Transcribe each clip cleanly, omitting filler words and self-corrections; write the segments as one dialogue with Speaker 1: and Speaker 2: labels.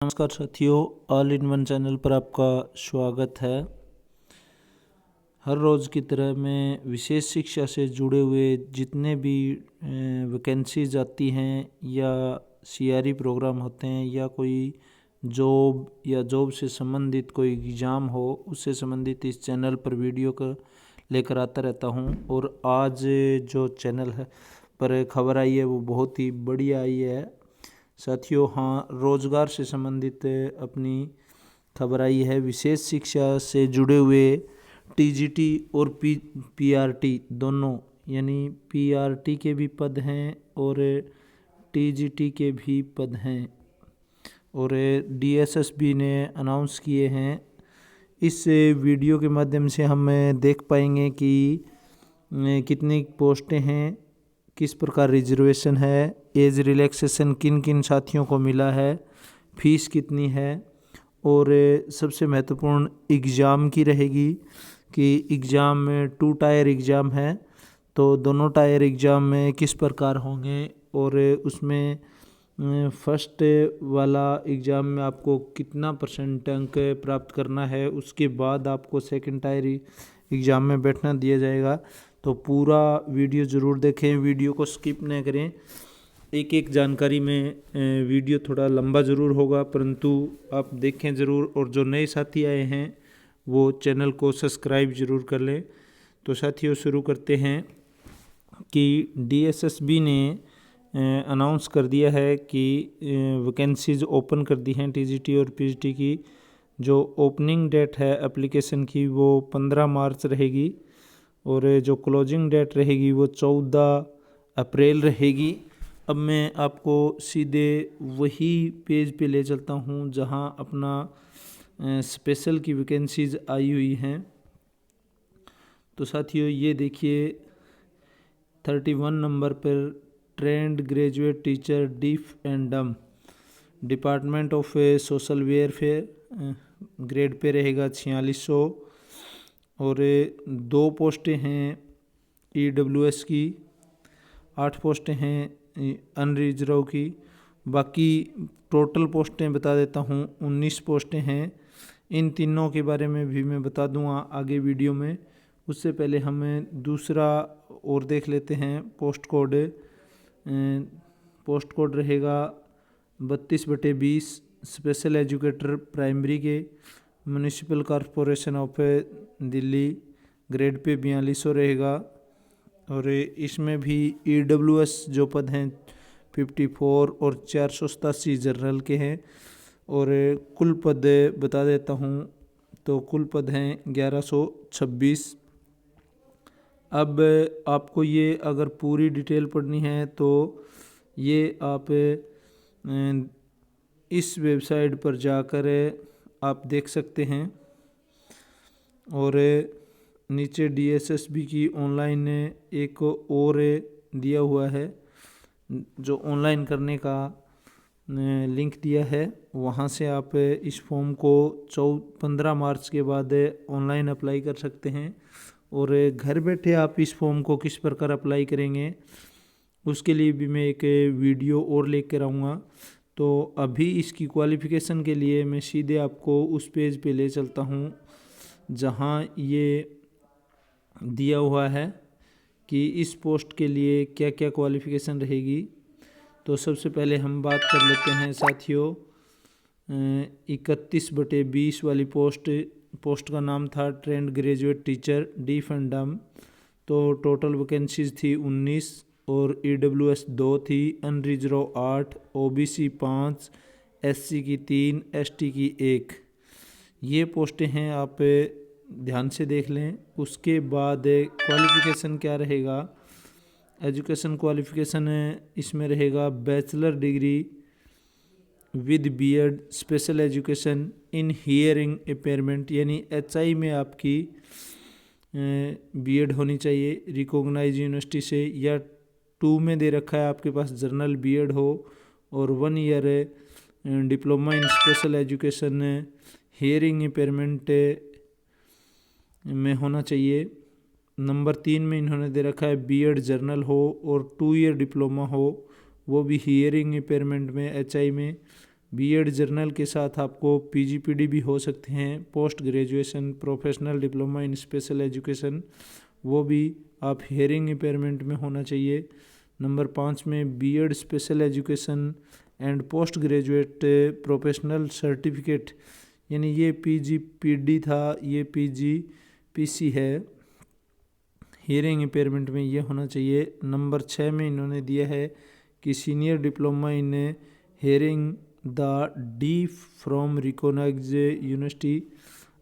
Speaker 1: नमस्कार साथियों, all in one channel पर आपका स्वागत है। हर रोज़ की तरह मैं विशेष शिक्षा से जुड़े हुए जितने भी वैकेंसीज आती हैं या सीआरई प्रोग्राम होते हैं या कोई जॉब या जॉब से संबंधित कोई एग्ज़ाम हो, उससे संबंधित इस चैनल पर वीडियो का लेकर आता रहता हूं। और आज जो चैनल है पर खबर आई है वो बहुत ही बढ़िया आई है साथियों। हाँ, रोज़गार से संबंधित अपनी खबर आई है। विशेष शिक्षा से जुड़े हुए टीजीटी और पीआरटी दोनों, यानी पीआरटी के भी पद हैं और टीजीटी के भी पद हैं और डीएसएसबी ने अनाउंस किए हैं। इस वीडियो के माध्यम से हम देख पाएंगे कि कितनी पोस्टें हैं, किस प्रकार रिजर्वेशन है, एज रिलैक्सेशन किन किन साथियों को मिला है, फीस कितनी है और सबसे महत्वपूर्ण एग्ज़ाम की रहेगी कि एग्ज़ाम में 2 टायर एग्ज़ाम है तो दोनों टायर एग्ज़ाम में किस प्रकार होंगे और उसमें फर्स्ट वाला एग्ज़ाम में आपको कितना % अंक प्राप्त करना है, उसके बाद आपको सेकंड टायर एग्ज़ाम में बैठना दिया जाएगा। तो पूरा वीडियो ज़रूर देखें, वीडियो को स्किप न करें। एक एक जानकारी में वीडियो थोड़ा लंबा ज़रूर होगा, परंतु आप देखें ज़रूर। और जो नए साथी आए हैं वो चैनल को सब्सक्राइब ज़रूर कर लें। तो साथियों, शुरू करते हैं कि डीएसएसबी ने अनाउंस कर दिया है कि वैकेंसीज ओपन कर दी हैं टीजीटी और पीजीटी की। जो ओपनिंग डेट है एप्लीकेशन की वो 15 मार्च रहेगी और जो क्लोजिंग डेट रहेगी वो 14 अप्रैल रहेगी। अब मैं आपको सीधे वही पेज पे ले चलता हूँ जहाँ अपना स्पेशल की वैकेंसीज आई हुई हैं। तो साथियों, ये देखिए 31 नंबर पर trained graduate teacher deaf and dumb, department of social welfare, grade pay रहेगा 4600 और 2 पोस्टें हैं ईडब्ल्यूएस की, 8 पोस्टें हैं अनरिजर्व की। बाकी टोटल पोस्टें बता देता हूँ, 19 पोस्टें हैं। इन तीनों के बारे में भी मैं बता दूँगा आगे वीडियो में। उससे पहले हमें दूसरा और देख लेते हैं। पोस्ट कोड रहेगा 32/20 स्पेशल एजुकेटर प्राइमरी के, municipal corporation of Delhi, grade pay 4200 रहेगा। और इसमें भी ईडब्ल्यूएस जो पद हैं 54 और 487 जनरल के हैं। और कुल पद बता देता हूँ, तो कुल पद हैं 1126। अब आपको ये अगर पूरी डिटेल पढ़नी है तो ये आप इस वेबसाइट पर जाकर आप देख सकते हैं। और नीचे डीएसएसबी की ऑनलाइन एक और दिया हुआ है, जो ऑनलाइन करने का लिंक दिया है। वहाँ से आप इस फॉर्म को 15 मार्च के बाद ऑनलाइन अप्लाई कर सकते हैं। और घर बैठे आप इस फॉर्म को किस प्रकार अप्लाई करेंगे उसके लिए भी मैं एक वीडियो और लेकर आऊँगा। तो अभी इसकी क्वालिफ़िकेशन के लिए मैं सीधे आपको उस पेज पे ले चलता हूँ जहाँ ये दिया हुआ है कि इस पोस्ट के लिए क्या क्या क्वालिफ़िकेशन रहेगी। तो सबसे पहले हम बात कर लेते हैं साथियों 31/20 वाली पोस्ट का नाम था trend graduate teacher deaf and डम। तो टोटल वैकेंसीज थी 19 और ईडब्ल्यूएस 2 थी, अनरिजर्व 8, ओबीसी 5, एससी की 3, एसटी की 1। ये पोस्टें हैं, आप ध्यान से देख लें। उसके बाद क्वालिफ़िकेशन क्या रहेगा, एजुकेशन क्वालिफ़िकेशन इसमें रहेगा bachelor degree with BEd special education in hearing impairment, यानी एचआई में आपकी बीएड होनी चाहिए रिकॉग्नाइज यूनिवर्सिटी से, या 2 में दे रखा है आपके पास जर्नल बीएड हो, और 1 year diploma in special education hearing impairment में होना चाहिए। नंबर 3 में इन्होंने दे रखा है बीएड जर्नल हो और 2 ईयर डिप्लोमा हो, वो भी हियरिंग इम्पेयरमेंट में एचआई में। बीएड जर्नल के साथ आपको पीजीपीडी भी हो सकते हैं। Post graduation professional diploma in special education, वो भी आप हेयरिंग इम्पेयरमेंट में होना चाहिए। नंबर 5 में BEd special education and post graduate professional certificate, यानी ये पीजीपीडी था, ये पीजीपीसी है, हियरिंग इम्पेयरमेंट में ये होना चाहिए। नंबर 6 में इन्होंने दिया है कि senior diploma in hearing the D from recognised university.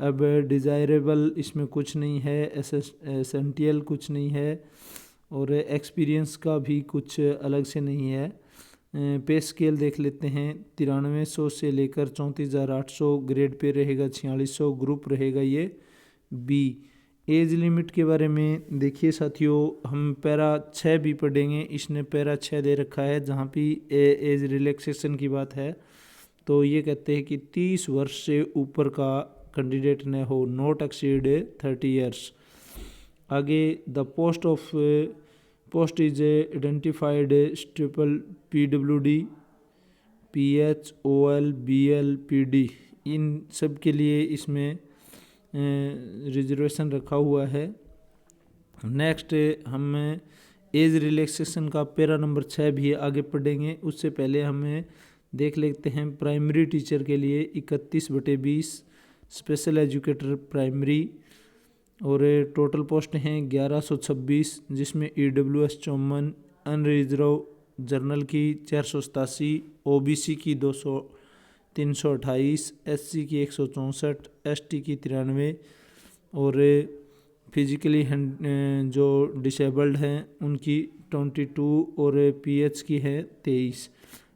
Speaker 1: अब डिज़ायरेबल इसमें कुछ नहीं है, एसेंशियल कुछ नहीं है, और एक्सपीरियंस का भी कुछ अलग से नहीं है। पे स्केल देख लेते हैं, 9300 से लेकर 34,800 ग्रेड पे रहेगा, 4600 ग्रुप रहेगा ये बी। एज लिमिट के बारे में देखिए साथियों, हम पैरा 6 भी पढ़ेंगे, इसने पैरा 6 दे रखा है जहाँ भी एज रिलैक्सेशन की बात है। तो ये कहते हैं कि 30 वर्ष से ऊपर का कैंडिडेट न हो, नॉट एक्सीड 30 ईयर्स। आगे the post is identified triple PWD PHOL BL PD, इन सब के लिए इसमें रिजर्वेशन रखा हुआ है। नेक्स्ट हम एज रिलैक्सेशन का पैरा नंबर 6 भी आगे पढ़ेंगे, उससे पहले हमें देख लेते हैं प्राइमरी टीचर के लिए 31/20 स्पेशल एजुकेटर प्राइमरी, और टोटल पोस्ट हैं 1126, जिसमें EWS 54, अनरिजर्व जर्नल की 487, OBC की 328, SC की 164, ST की 93, और फिजिकली जो डिसेबल्ड हैं उनकी 22, और PH की है 23।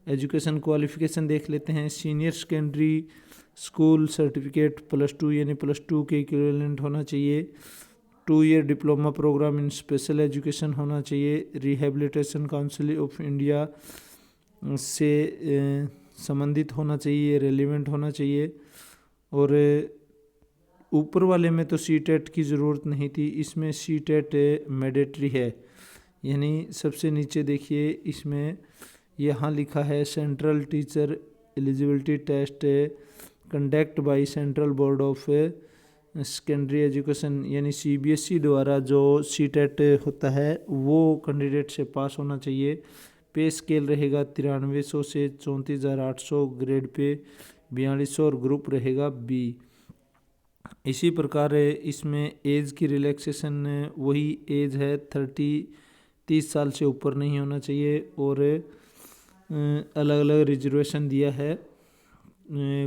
Speaker 1: एजुकेशन क्वालिफिकेशन देख लेते हैं, सीनियर सेकेंडरी स्कूल सर्टिफिकेट +2 यानी +2 के इक्विवेलेंट होना चाहिए। 2 ईयर डिप्लोमा प्रोग्राम इन स्पेशल एजुकेशन होना चाहिए। रिहेबिलिटेशन काउंसिल ऑफ इंडिया से संबंधित होना चाहिए, रेलिवेंट होना चाहिए। और ऊपर वाले में तो CTET की ज़रूरत नहीं थी, इसमें CTET मैंडेटरी है। यानी सबसे नीचे देखिए, इसमें यहाँ लिखा है central teacher eligibility test conduct by central board of secondary education, यानी CBSE द्वारा जो CTET होता है वो कैंडिडेट से पास होना चाहिए। पे स्केल रहेगा 9300 से 34,800 ग्रेड पे 4200, और ग्रुप रहेगा B। इसी प्रकार इसमें एज की रिलैक्सेशन वही एज है, 30 साल से ऊपर नहीं होना चाहिए, और अलग अलग रिजर्वेशन दिया है।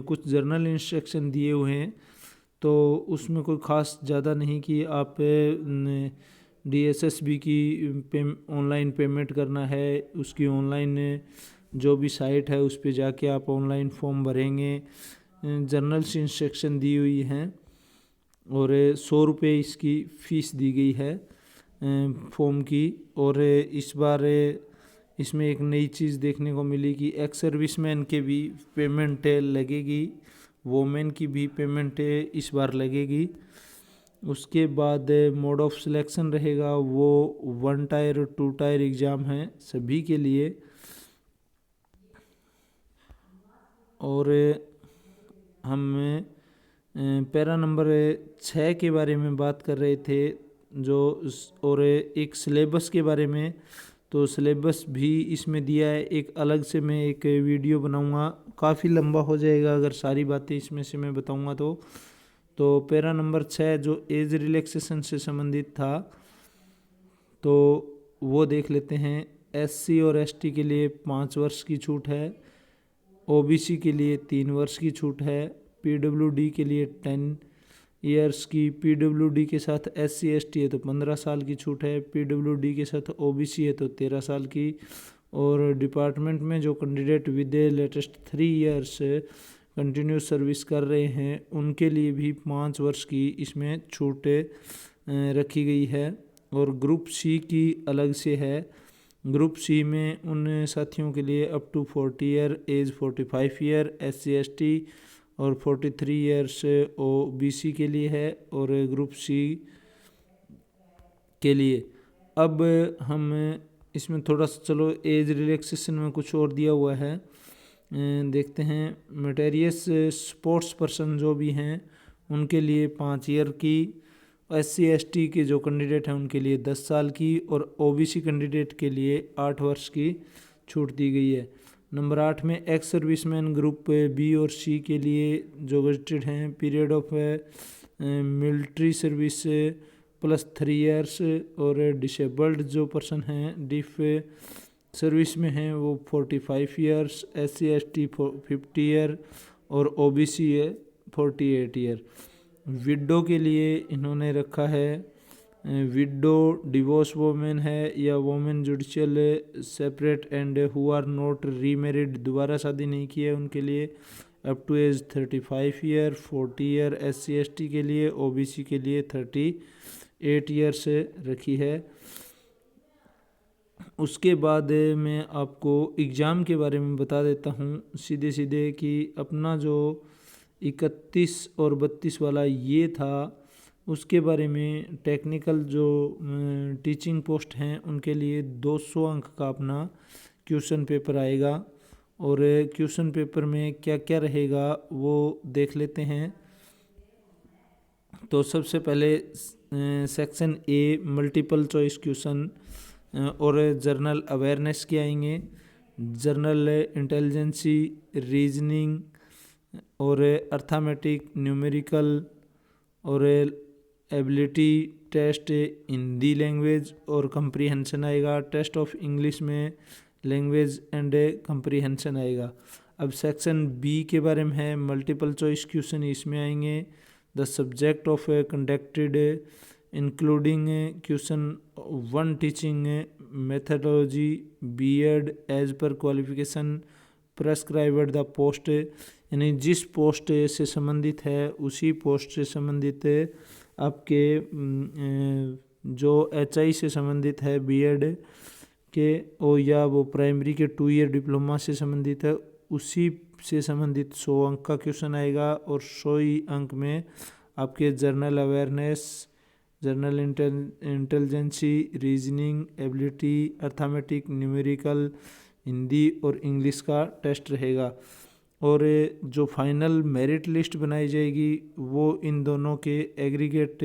Speaker 1: कुछ जर्नल इंस्ट्रक्शन दिए हुए हैं, तो उसमें कोई ख़ास ज़्यादा नहीं कि आप DSSB की ऑनलाइन पेमेंट करना है, उसकी ऑनलाइन जो भी साइट है उस पर जाके आप ऑनलाइन फॉर्म भरेंगे। जर्नल्स इंस्ट्रक्शन दी हुई हैं, और 100 रुपये इसकी फ़ीस दी गई है फॉर्म की। और इस बार इसमें एक नई चीज़ देखने को मिली कि एक्स सर्विसमैन के भी पेमेंट लगेगी, वोमेन की भी पेमेंट इस बार लगेगी। उसके बाद मोड ऑफ सिलेक्शन रहेगा, वो 1 टायर 2 टायर एग्ज़ाम है सभी के लिए। और हम पैरा नंबर 6 के बारे में बात कर रहे थे, और एक सिलेबस के बारे में। तो सिलेबस भी इसमें दिया है, एक अलग से मैं एक वीडियो बनाऊंगा, काफ़ी लंबा हो जाएगा अगर सारी बातें इसमें से मैं बताऊंगा तो पैरा नंबर 6 जो एज रिलैक्सेशन से संबंधित था, तो वो देख लेते हैं। SC और ST के लिए 5 वर्ष की छूट है, OBC के लिए 3 वर्ष की छूट है, PWD के लिए 10 ईयर्स की, PWD के साथ SC ST है तो 15 साल की छूट है, PWD के साथ OBC है तो 13 साल की। और डिपार्टमेंट में जो candidate with latest 3 years continuous service कर रहे हैं उनके लिए भी 5 वर्ष की इसमें छूट रखी गई है। और ग्रुप C की अलग से है। ग्रुप C में उन साथियों के लिए up to 40 year, age 45 year SC ST, और 43 ईयर्स OBC के लिए है, और ग्रुप C के लिए। अब हम इसमें थोड़ा सा चलो एज रिलैक्सेशन में कुछ और दिया हुआ है देखते हैं मटेरियस स्पोर्ट्स पर्सन जो भी हैं उनके लिए 5 ईयर की, SC/ST के जो कैंडिडेट हैं उनके लिए 10 साल की और OBC कैंडिडेट के लिए 8 वर्ष की छूट दी गई है। नंबर 8 में एक्स सर्विसमैन ग्रुप B और C के लिए जो गजेटेड हैं, period of military service +3 years और डिसेबल्ड जो पर्सन हैं डिफ सर्विस में हैं वो 45 ईयर्स, SC/ST 50 ईयर और OBC है 48 ईयर। विडो के लिए इन्होंने रखा है, विडो डिवोर्स वोमेन है या women judicial separate and who are not remarried, दोबारा शादी नहीं की है, उनके लिए up to age 35 year 40 year, SC/ST के लिए, OBC के लिए 38 ईयर से रखी है। उसके बाद मैं आपको एग्ज़ाम के बारे में बता देता हूँ सीधे सीधे कि अपना जो 31 और 32 वाला ये था उसके बारे में टेक्निकल जो टीचिंग पोस्ट हैं उनके लिए 200 अंक का अपना क्वेश्चन पेपर आएगा और क्वेश्चन पेपर में क्या क्या रहेगा वो देख लेते हैं। तो सबसे पहले section A multiple choice question और जर्नल अवेयरनेस के आएंगे, जर्नल इंटेलिजेंसी, रीजनिंग और अर्थमेटिक, न्यूमेरिकल और एबिलिटी टेस्ट, हिंदी लैंग्वेज और कंप्रीहेंशन आएगा। टेस्ट ऑफ इंग्लिश में लैंग्वेज एंड कंप्रीहेंशन आएगा। अब सेक्शन B के बारे में है, मल्टीपल चॉइस क्वेश्चन इसमें आएंगे। The subject of conducted including question 1 teaching methodology B.Ed as per qualification prescribed the post, यानी जिस पोस्ट से संबंधित है उसी पोस्ट से संबंधित आपके जो HI से संबंधित है B.Ed के या वो प्राइमरी के 2 ईयर डिप्लोमा से संबंधित है उसी से संबंधित 100 अंक का क्वेश्चन आएगा और 100 ही अंक में आपके general awareness, general intelligence, reasoning, ability, arithmetic, numerical, Hindi और इंग्लिश का टेस्ट रहेगा। और जो फाइनल मेरिट लिस्ट बनाई जाएगी वो इन दोनों के एग्रीगेट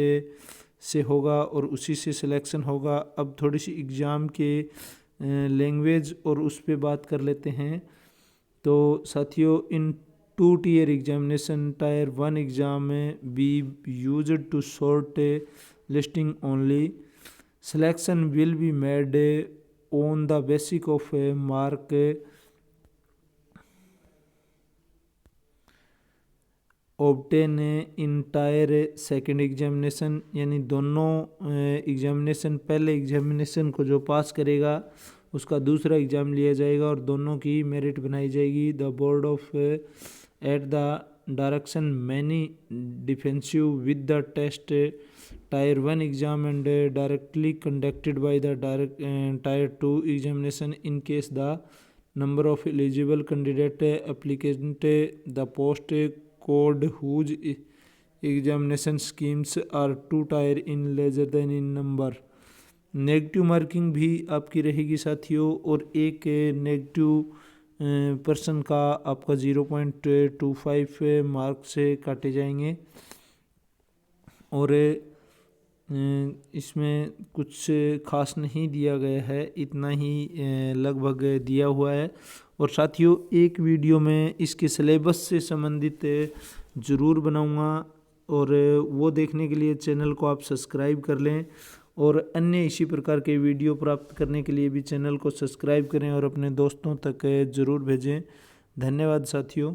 Speaker 1: से होगा और उसी से सिलेक्शन होगा। अब थोड़ी सी एग्ज़ाम के लैंग्वेज और उस पर बात कर लेते हैं। तो साथियों, इन 2 tier एग्जामिनेशन टायर 1 एग्ज़ाम में be used to sort listing only. Selection will be made on the basis of mark obtain in tier 2nd examination, यानी दोनों एग्जामिनेशन, पहले एग्जामिनेशन को जो पास करेगा उसका दूसरा एग्ज़ाम लिया जाएगा और दोनों की मेरिट बनाई जाएगी। The board of at the direction many defensive with the test tier 1 exam and directly conducted by the tier 2 examination in case the number of eligible candidate applicant the post code whose examination schemes are 2 tier in larger than in number. Negative marking भी आपकी रहेगी साथियों और एक negative person का आपका 0.25 mark से काटे जाएंगे। और इसमें कुछ खास नहीं दिया गया है, इतना ही लगभग दिया हुआ है। और साथियों, एक वीडियो में इसके सिलेबस से संबंधित ज़रूर बनाऊंगा और वो देखने के लिए चैनल को आप सब्सक्राइब कर लें और अन्य इसी प्रकार के वीडियो प्राप्त करने के लिए भी चैनल को सब्सक्राइब करें और अपने दोस्तों तक ज़रूर भेजें। धन्यवाद साथियों।